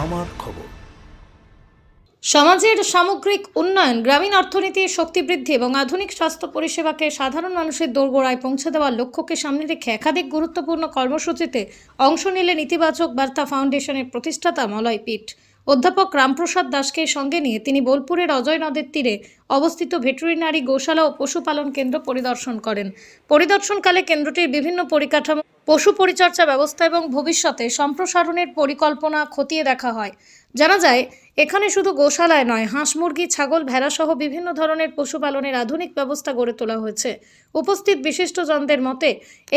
আমার খবর। সমাজের সামগ্রিক উন্নয়ন, গ্রামীণ অর্থনীতির শক্তি বৃদ্ধি এবং আধুনিক স্বাস্থ্য পরিষেবাকে সাধারণ মানুষের দোরগোড়ায় পৌঁছে দেওয়ার লক্ষ্যকে সামনে রেখে একাধিক গুরুত্বপূর্ণ কর্মসূচিতে অংশ নিলেন ইতিবাচক বার্তা ফাউন্ডেশনের প্রতিষ্ঠাতা মলয় পিঠ। অধ্যাপক রামপ্রসাদ দাসকে সঙ্গে নিয়ে তিনি বোলপুরের অজয় নদের তীরে অবস্থিত ভেটেরিনারি গোশালা ও পশুপালন কেন্দ্র পরিদর্শন করেন। পরিদর্শনকালে কেন্দ্রটির বিভিন্ন পরিকাঠামো, পশু পরিচর্যা ব্যবস্থা এবং ভবিষ্যতে সম্প্রসারণের পরিকল্পনা খতিয়ে দেখা হয়। জানা যায়, এখানে শুধু গোশালায় নয়, হাঁস, মুরগি, ছাগল, ভেড়া সহ বিভিন্ন ধরনের পশুপালনের আধুনিক ব্যবস্থা গড়ে তোলা হয়েছে। উপস্থিত বিশিষ্টজনদের মতে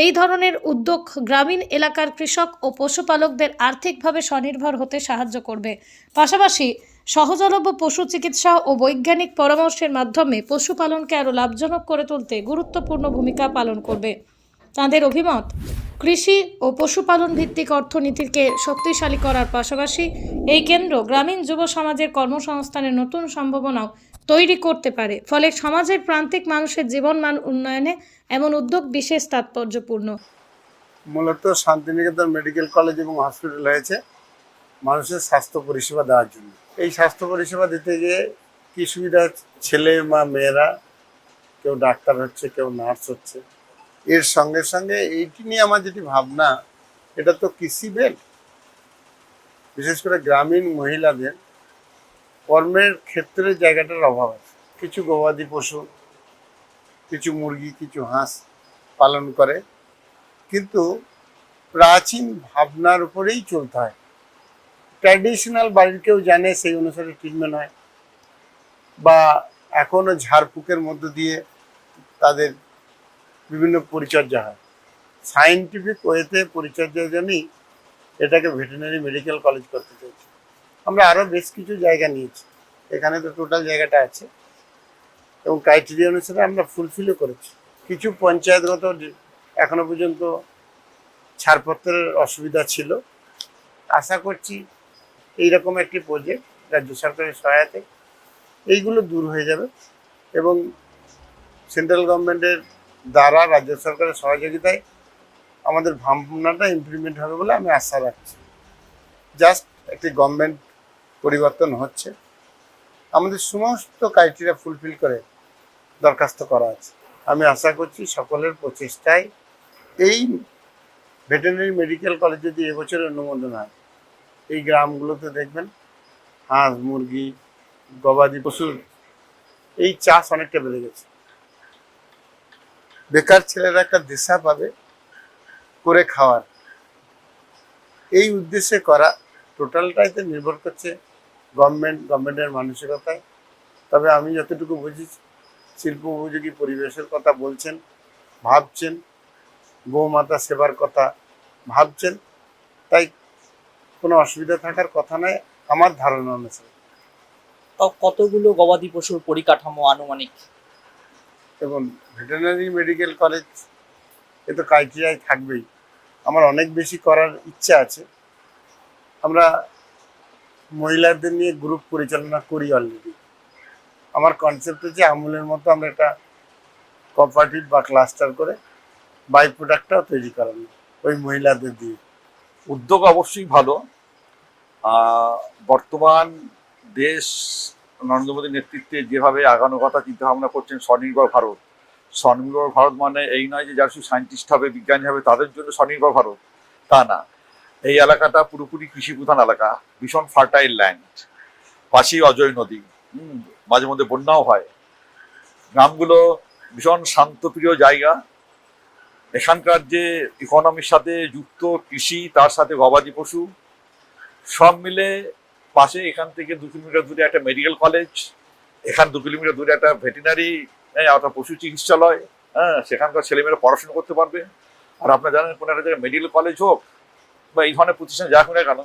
এই ধরনের উদ্যোগ গ্রামীণ এলাকার কৃষক ও পশুপালকদের আর্থিকভাবে স্বনির্ভর হতে সাহায্য করবে। পাশাপাশি সহজলভ্য পশু চিকিৎসা ও বৈজ্ঞানিক পরামর্শের মাধ্যমে পশুপালনকে আরও লাভজনক করে তুলতে গুরুত্বপূর্ণ ভূমিকা পালন করবে। তাঁদের অভিমত, কৃষি ও পশুপালন ভিত্তিক অর্থনীতিকে শক্তিশালী করার পাশাপাশি এই কেন্দ্র গ্রামীণ যুব সমাজের কর্মসংস্থানের নতুন সম্ভাবনাও তৈরি করতে পারে। ফলে সমাজের প্রান্তিক মানুষের জীবনমান উন্নয়নে এমন উদ্যোগ বিশেষ তাৎপর্যপূর্ণ। মূলত শান্তিনিকেতন মেডিকেল কলেজ এবং হসপিটাল হয়েছে মানুষের স্বাস্থ্য পরিষেবা দেওয়ার জন্য। এই স্বাস্থ্য পরিষেবা দিতে গিয়ে কী সুবিধা, ছেলে বা মেয়েরা কেউ ডাক্তার হচ্ছে, কেউ নার্স হচ্ছে। এর সঙ্গে সঙ্গে এইটি নিয়ে আমার যেটি ভাবনা, এটা তো কৃষি বেল্ট, বিশেষ করে গ্রামীণ মহিলাদের কর্মের ক্ষেত্রে জায়গাটার অভাব আছে। কিছু গবাদি পশু, কিছু মুরগি, কিছু হাঁস পালন করে, কিন্তু প্রাচীন ভাবনার উপরেই চলতে হয়। ট্র্যাডিশনাল বাড়ির কেউ জানে, সেই অনুসারে ট্রিটমেন্ট হয়, বা এখনও ঝাড়ফুঁকের মধ্য দিয়ে তাদের বিভিন্ন পরিচর্যা হয়। সায়েন্টিফিক ওয়েতে পরিচর্যার জন্যই এটাকে ভেটেরিনারি মেডিকেল কলেজ করতে চাইছি। আমরা আরও বেশ কিছু জায়গা নিয়েছি, এখানে তো টোটাল জায়গাটা আছে এবং ক্রাইটেরিয়া অনুসারে আমরা ফুলফিলও করেছি। কিছু পঞ্চায়েতগত এখনো পর্যন্ত ছাড়পত্রের অসুবিধা ছিল। আশা করছি এইরকম একটি প্রজেক্ট রাজ্য সরকারের সহায়তায় এইগুলো দূর হয়ে যাবে এবং সেন্ট্রাল গভর্নমেন্টের দ্বারা রাজ্য সরকারের সহযোগিতায় আমাদের ভাবনাটা ইমপ্লিমেন্ট হবে বলে আমি আশা রাখছি। জাস্ট একটি গভর্নমেন্ট পরিবর্তন হচ্ছে, আমাদের সমস্ত ক্রাইটেরিয়া ফুলফিল করে দরখাস্ত করা আছে। আমি আশা করছি সকলের প্রচেষ্টায় এই ভেটেরিনারি মেডিকেল কলেজ যদি এবছর অনুমোদন হয়, এই গ্রামগুলোতে দেখবেন হাঁস, মুরগি, গবাদি পশুর এই চাষ অনেকটা বেড়ে গেছে। বেকার ছেলেরা একটা দিশা পাবে করে খাওয়ার। এই উদ্দেশ্যে করা, টোটালটাইতে নির্ভর করছে গভর্নমেন্টের মানসিকতায়। তবে আমি যতটুকু বুঝেছি, শিল্প উপযোগী পরিবেশের কথা বলছেন, ভাবছেন, গৌমাতা সেবার কথা ভাবছেন, তাই কোনো অসুবিধা থাকার কথা নয় আমার ধারণা অনুসারে। কতগুলো গবাদি পশুর পরিকাঠামো আনুমানিক? এবং ভেটেরিনারি মেডিকেল কলেজ এ তো ক্রাইটেরিয়ায় থাকবেই। আমার অনেক বেশি করার ইচ্ছা আছে। আমরা মহিলাদের নিয়ে গ্রুপ পরিচালনা করি অলরেডি। আমার কনসেপ্ট হচ্ছে আমুলের মতো আমরা একটা কোঅপারেটিভ বা ক্লাস্টার করে বাই প্রোডাক্টটাও তৈরি করানো ওই মহিলাদের দিয়ে। উদ্যোগ অবশ্যই ভালো। বর্তমান দেশ নরেন্দ্র মোদীর নেতৃত্বে যেভাবে আগানোর কথা চিন্তা ভাবনা করছেন, স্বনির্ভর ভারত। স্বনির্ভর ভারত মানে এই নয় যে যারা শুধু সায়েন্টিস্ট হবে, বিজ্ঞানী হবে, তাদের জন্য স্বনির্ভর ভারত, তা না। এই এলাকাটা পুরোপুরি কৃষি প্রধান এলাকা, ভীষণ ফার্টাইল ল্যান্ড, পাশেই অজয় নদী, মাঝে মধ্যে বন্যাও হয়। গ্রামগুলো ভীষণ শান্তপ্রিয় জায়গা। এখানকার যে ইকোনমির সাথে যুক্ত কৃষি, তার সাথে গবাদি পশু সব মিলে, পাশে এখান থেকে 2 কিলোমিটার দূরে একটা মেডিকেল কলেজ, এখান 2 কিলোমিটার দূরে একটা ভেটেরিনারি একটা পশু চিকিৎসালয়, সেখানকার ছেলেমেয়েরা পড়াশোনা করতে পারবে। আর আপনারা জানেন, কোনো একটা জায়গায় মেডিকেল কলেজ হোক বা এই ধরনের প্রতিষ্ঠান যা হোক না কেন,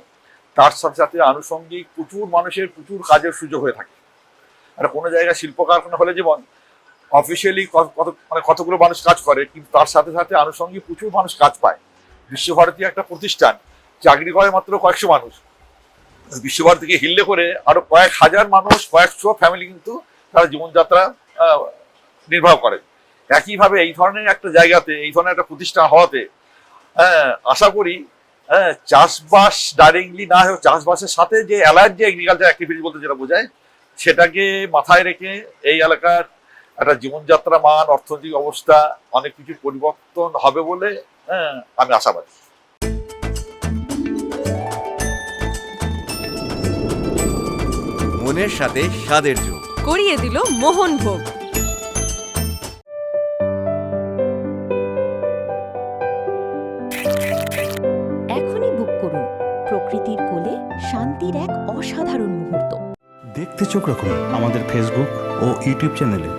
তার সাথে সাথে আনুষঙ্গিক প্রচুর মানুষের প্রচুর কাজের সুযোগ হয়ে থাকে। আর কোনো জায়গায় শিল্প কারখানা হলে যেমন অফিসিয়ালি কতগুলো মানুষ কাজ করে, কিন্তু তার সাথে সাথে আনুষঙ্গিক প্রচুর মানুষ কাজ পায়। বিশ্বভারতী একটা প্রতিষ্ঠান, চাকরি করে মাত্র কয়েকশো মানুষ। বিশ্বভারতীকে হিল্লে করে আরো কয়েক হাজার মানুষ, কয়েকশো ফ্যামিলি কিন্তু তারা জীবনযাত্রা নির্বাহ করে। একইভাবে এই ধরনের একটা জায়গাতে, এই ধরনের একটা প্রতিষ্ঠান হওয়াতে আশা করি হ্যাঁ, চাষবাস ডাইরেক্টলি না হয়ে চাষবাসের সাথে যে অ্যালার্ট যে এগ্রিকালচার অ্যাক্টিভিটি বলতে যেটা বোঝায়, সেটাকে মাথায় রেখে এই এলাকার একটা জীবনযাত্রা মান, অর্থনৈতিক অবস্থা অনেক কিছু পরিবর্তন হবে বলে আমি আশাবাদী। মনের সাথে স্বাদের যোগ করিয়ে দিল মোহনভোগ। এখনই বুক করুন প্রকৃতির কোলে শান্তির এক অসাধারণ মুহূর্ত। দেখতে চোখ রাখুন আমাদের ফেসবুক ও ইউটিউব চ্যানেলে।